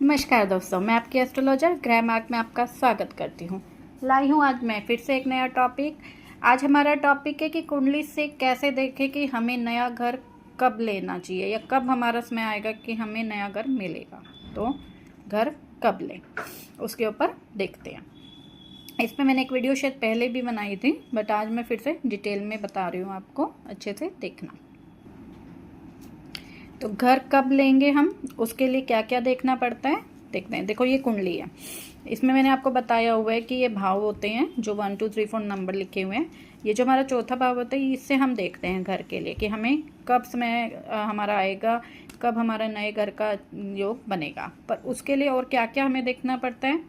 नमस्कार दोस्तों, मैं आपकी एस्ट्रोलॉजर ग्रह मार्क में आपका स्वागत करती हूँ। लाई हूँ आज मैं फिर से एक नया टॉपिक। आज हमारा टॉपिक है कि कुंडली से कैसे देखें कि हमें नया घर कब लेना चाहिए या कब हमारा समय आएगा कि हमें नया घर मिलेगा। तो घर कब लें उसके ऊपर देखते हैं। इस पर मैंने एक वीडियो शायद पहले भी बनाई थी, बट आज मैं फिर से डिटेल में बता रही हूँ, आपको अच्छे से देखना। तो घर कब लेंगे हम, उसके लिए क्या क्या देखना पड़ता है देखते हैं। देखो ये कुंडली है, इसमें मैंने आपको बताया हुआ है कि ये भाव होते हैं जो 1 2 3 4 नंबर लिखे हुए हैं। ये जो हमारा चौथा भाव होता है, इससे हम देखते हैं घर के लिए कि हमें कब समय हमारा आएगा, कब हमारा नए घर का योग बनेगा। पर उसके लिए और क्या क्या हमें देखना पड़ता है।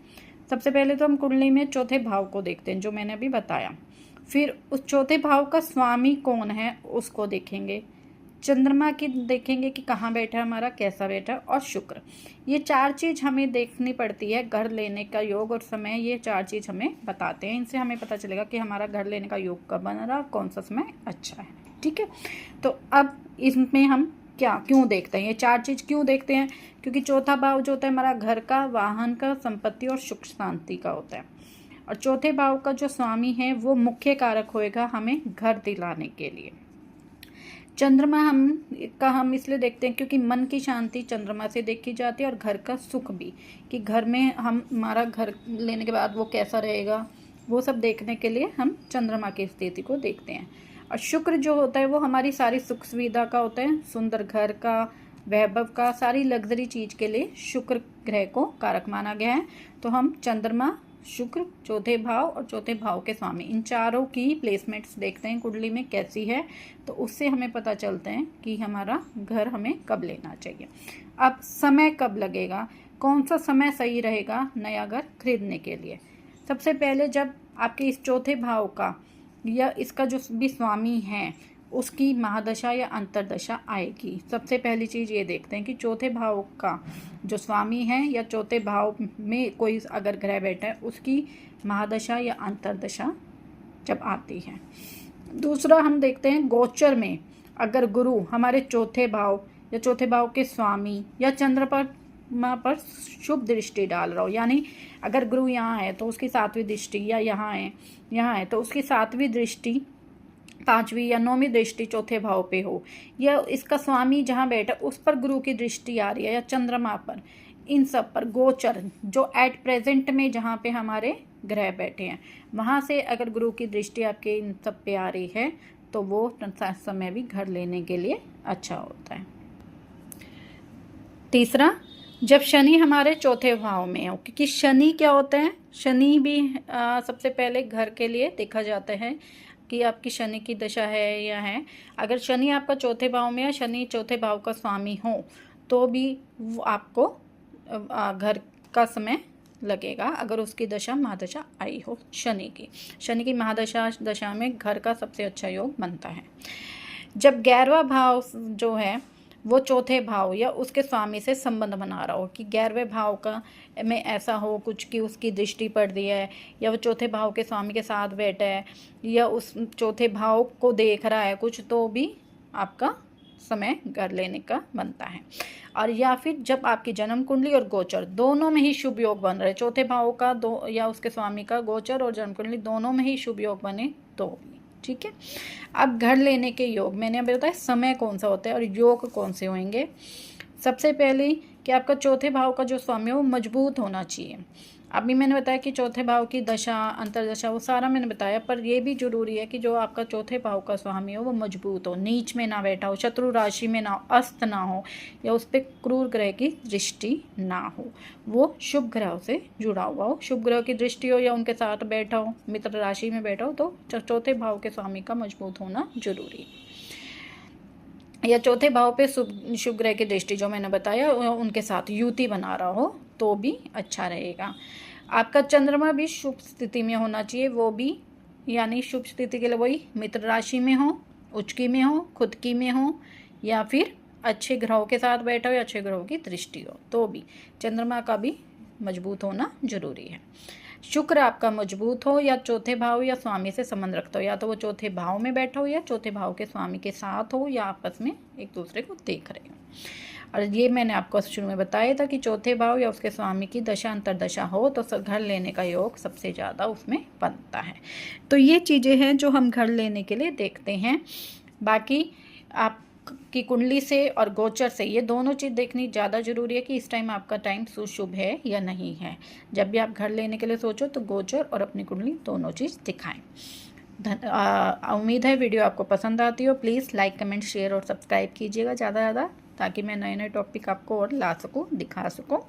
सबसे पहले तो हम कुंडली में चौथे भाव को देखते हैं, जो मैंने अभी बताया। फिर उस चौथे भाव का स्वामी कौन है उसको देखेंगे। चंद्रमा की देखेंगे कि कहाँ बैठा है हमारा, कैसा बैठा है, और शुक्र। ये चार चीज़ हमें देखनी पड़ती है। घर लेने का योग और समय, ये चार चीज़ हमें बताते हैं। इनसे हमें पता चलेगा कि हमारा घर लेने का योग कब बन रहा, कौन सा समय अच्छा है। ठीक है, तो अब इसमें हम क्यों देखते हैं, ये चार चीज़ क्यों देखते हैं? क्योंकि चौथा भाव जो होता है हमारा घर का, वाहन का, संपत्ति और सुख शांति का होता है। और चौथे भाव का जो स्वामी है वो मुख्य कारक होएगा हमें घर दिलाने के लिए। चंद्रमा हम इसलिए देखते हैं क्योंकि मन की शांति चंद्रमा से देखी जाती है, और घर का सुख भी, कि घर में हमारा घर लेने के बाद वो कैसा रहेगा, वो सब देखने के लिए हम चंद्रमा की स्थिति को देखते हैं। और शुक्र जो होता है वो हमारी सारी सुख सुविधा का होता है, सुंदर घर का, वैभव का, सारी लग्जरी चीज़ के लिए शुक्र ग्रह को कारक माना गया है। तो हम चंद्रमा, शुक्र, चौथे भाव और चौथे भाव के स्वामी, इन चारों की प्लेसमेंट्स देखते हैं कुंडली में कैसी है। तो उससे हमें पता चलता है कि हमारा घर हमें कब लेना चाहिए। अब समय कब लगेगा, कौन सा समय सही रहेगा नया घर खरीदने के लिए। सबसे पहले जब आपके इस चौथे भाव का या इसका जो भी स्वामी है उसकी महादशा या अंतरदशा आएगी। सबसे पहली चीज़ ये देखते हैं कि चौथे भाव का जो स्वामी है या चौथे भाव में कोई अगर ग्रह बैठा है उसकी महादशा या अंतरदशा जब आती है। दूसरा हम देखते हैं गोचर में अगर गुरु हमारे चौथे भाव या चौथे भाव के स्वामी या चंद्रमा पर शुभ दृष्टि डाल रहा हो, यानी अगर गुरु यहाँ है तो उसकी 7वीं दृष्टि, या यहाँ है तो उसकी 7वीं दृष्टि, 5वीं या 9वीं दृष्टि चौथे भाव पे हो, या इसका स्वामी जहाँ बैठा उस पर गुरु की दृष्टि आ रही है, या चंद्रमा पर, इन सब पर गोचर जो एट प्रेजेंट में जहाँ पे हमारे ग्रह बैठे हैं वहाँ से अगर गुरु की दृष्टि आपके इन सब पे आ रही है तो वो समय भी घर लेने के लिए अच्छा होता है। तीसरा, जब शनि हमारे चौथे भाव में हो, क्योंकि शनि क्या होता है, शनि भी सबसे पहले घर के लिए देखा जाता है कि आपकी शनि की दशा है या है। अगर शनि आपका चौथे भाव में या शनि चौथे भाव का स्वामी हो तो भी वो आपको घर का समय लगेगा, अगर उसकी दशा महादशा आई हो। शनि की महादशा दशा में घर का सबसे अच्छा योग बनता है। जब 11वां भाव जो है वो चौथे भाव या उसके स्वामी से संबंध बना रहा हो, कि 11वें भाव का में ऐसा हो कुछ कि उसकी दृष्टि पड़ रही है, या वो चौथे भाव के स्वामी के साथ बैठा है, या उस चौथे भाव को देख रहा है कुछ, तो भी आपका समय घर लेने का बनता है। और या फिर जब आपकी जन्म कुंडली और गोचर दोनों में ही शुभ योग बन रहे, चौथे भाव का दो या उसके स्वामी का गोचर और जन्म कुंडली दोनों में ही शुभ योग बने तो भी ठीक है। अब घर लेने के योग मैंने अभी बताया समय कौन सा होता है और योग कौन से होंगे। सबसे पहले कि आपका चौथे भाव का जो स्वामी है वो मजबूत होना चाहिए। अभी मैंने बताया कि चौथे भाव की दशा, अंतरदशा, वो सारा मैंने बताया, पर ये भी जरूरी है कि जो आपका चौथे भाव का स्वामी हो वो मजबूत हो, नीच में ना बैठा हो, शत्रु राशि में ना हो, अस्त ना हो, या उस पर क्रूर ग्रह की दृष्टि ना हो, वो शुभ ग्रह से जुड़ा हुआ हो, शुभ ग्रह की दृष्टि हो या उनके साथ बैठा हो, मित्र राशि में बैठा हो, तो चौथे भाव के स्वामी का मजबूत होना जरूरी है। या चौथे भाव पे शुभ ग्रह की दृष्टि जो मैंने बताया उनके साथ युति बना रहा हो तो भी अच्छा रहेगा। आपका चंद्रमा भी शुभ स्थिति में होना चाहिए, वो भी, यानी शुभ स्थिति के लिए वही मित्र राशि में हो, उच्चकी में हो, खुद की में हो, या फिर अच्छे ग्रहों के साथ बैठा हो या अच्छे ग्रहों की दृष्टि हो, तो भी चंद्रमा का भी मजबूत होना जरूरी है। शुक्र आपका मजबूत हो या चौथे भाव या स्वामी से संबंध रखता हो, या तो वो चौथे भाव में बैठा हो या चौथे भाव के स्वामी के साथ हो, या आपस में एक दूसरे को देख रहे हो। और ये मैंने आपको शुरू में बताया था कि चौथे भाव या उसके स्वामी की दशा अंतरदशा हो तो घर लेने का योग सबसे ज़्यादा उसमें बनता है। तो ये चीज़ें हैं जो हम घर लेने के लिए देखते हैं। बाकी आप की कुंडली से और गोचर से ये दोनों चीज़ देखनी ज़्यादा ज़रूरी है कि इस टाइम आपका टाइम सुशुभ है या नहीं है। जब भी आप घर लेने के लिए सोचो तो गोचर और अपनी कुंडली दोनों चीज़ दिखाएं। उम्मीद है वीडियो आपको पसंद आती हो। प्लीज़ लाइक कमेंट शेयर और सब्सक्राइब कीजिएगा ज़्यादा ज़्यादा, ताकि मैं नए नए टॉपिक आपको और ला सकूँ, दिखा सकूँ।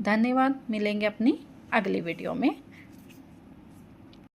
धन्यवाद। मिलेंगे अपनी अगली वीडियो में।